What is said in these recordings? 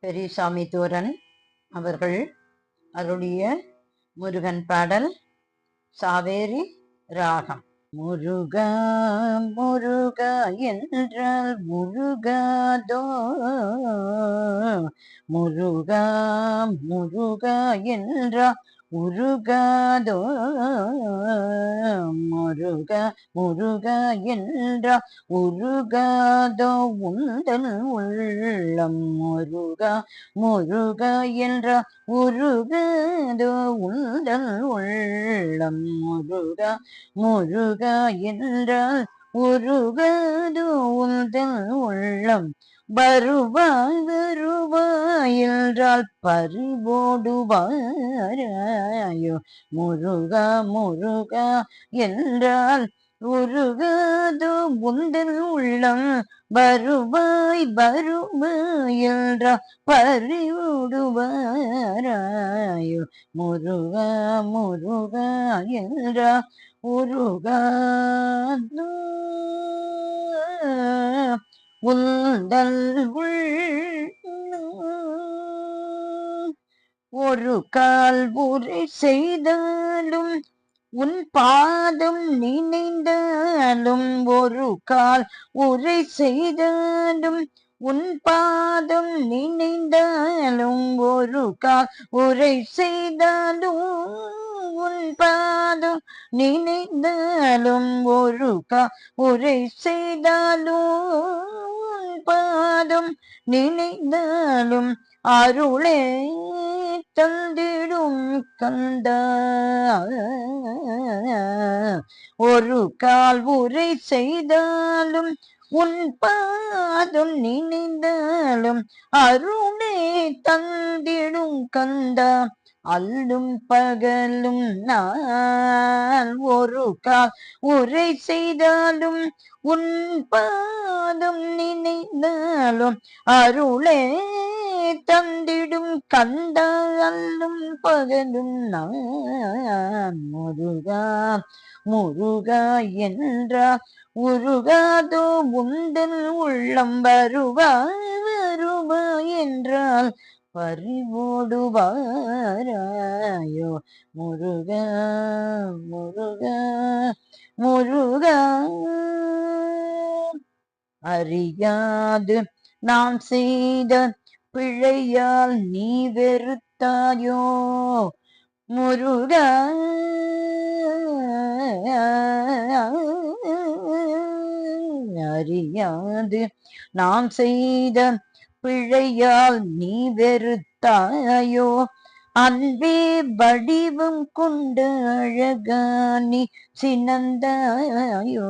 பெரியசாமி தூரன் அவர்கள் அருளிய முருகன் பாடல் சாவேரி ராகம். முருகா முருகா என்றால் முருகாதோ, முருகா முருகா என்றால் உருகாதோ, முருகா முருகா என்றால் உருகாதோ உந்தன் உள்ளம், முருகா முருகா என்றால் உருகாதோ உந்தன் உள்ளம், முருகா முருகா என்றால் உருகாதோ உந்தன் உள்ளம், வருவாய் வருவாய் என்றால் பறிபோடுவாராயோ, முருகா முருகா என்றால் உருகாதோ உந்தன் உள்ளம், வருவாய் வருவாய் என்றால் பறிபோடுவாராயோ, முருகா முருகா என்றால் உருகாதோ உந்தன் உள்ளம். ஒரு கால் உரை செய்தாலும் உன் பாதம் நினைந்தாலும், ஒரு கால் உரை செய்தாலும் உன் பாதம் நினைந்தாலும், ஒரு கால் உரை செய்தாலும் உன் பாதம் நினைந்தாலும், ஒரு கால் உரை செய்தாலும் உன் பாதம் நினைந்தாலும், அருளே தந்திடும் கந்தா, ஒரு கால் உரை செய்தாலும் உன் பாதம் நினைந்தாலும், அருளே தந்திடும் கந்தா, அல்லும் பகலும் நான் ஒரு கால் உரை செய்தாலும் உன் பாதம் நினைந்தாலும், அருளே தந்திடும் கந்தா, அல்லும் பகலும் நான், முருகா முருகா என்றால் உருகாதோ உந்தன் உள்ளம், வருவாய் வருவாய் என்றால் பறிபோடுவாராயோ, முருகா முருகா முருகா. அறியாது நாம் செய்த பிழையால் நீ வெறுத்தாயோ, முருகா அறியாது நாம் செய்த பிழையால் நீ வெறுத்தாயோ, அன்பே வடிவம் கொண்ட அழகானி சினந்தாயோ,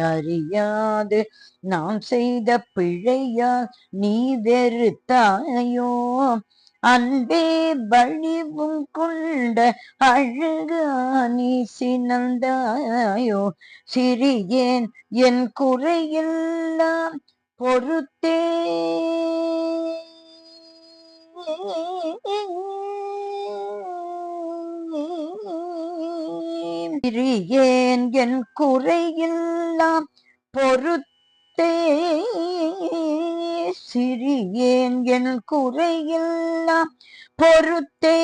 அறியாது நாம் செய்த பிழையால் நீ வெறுத்தாயோ, அன்பே வடிவம் கொண்ட அழகானி சினந்தாயோ, சிறியேன் என் குறையெல்லாம் பொறுத்தே சிறியேன் என் குறையெல்லாம் பொறுத்தே, சிறியேன் என் குறையெல்லாம் பொறுத்தே,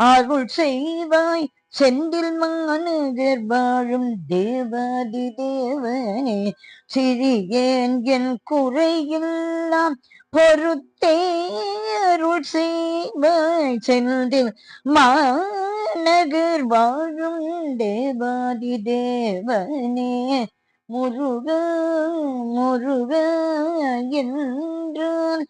அருள் செய்வாய் செந்தில் மாநகர் வாழும் தேவாதி தேவனே, சிறியேன் என் குறையெல்லாம் பொறுத்தே, அருள் செய்வாய் செந்தில் மாநகர் வாழும் தேவாதி தேவனே, முருகா முருகா என்றால்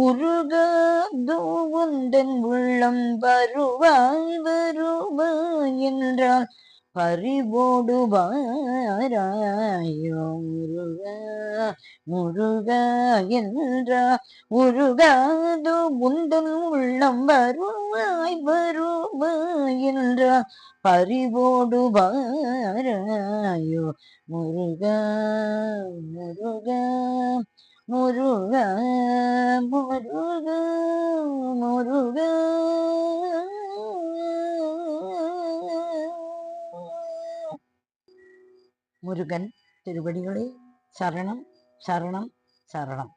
உருகாதோ உந்தன் உள்ளம், வருவாய் வருவாய் என்றால் பறிபோடுவாராயோ, முருகா முருகா என்றால் உருகாதோ உந்தன் உள்ளம், வருவாய் வருவாய் என்றால் பறிபோடுவாராயோ, முருகா முருகா முருகா முருகா முருகா. முருகன் திருவடிகளே சரணம் சரணம் சரணம்.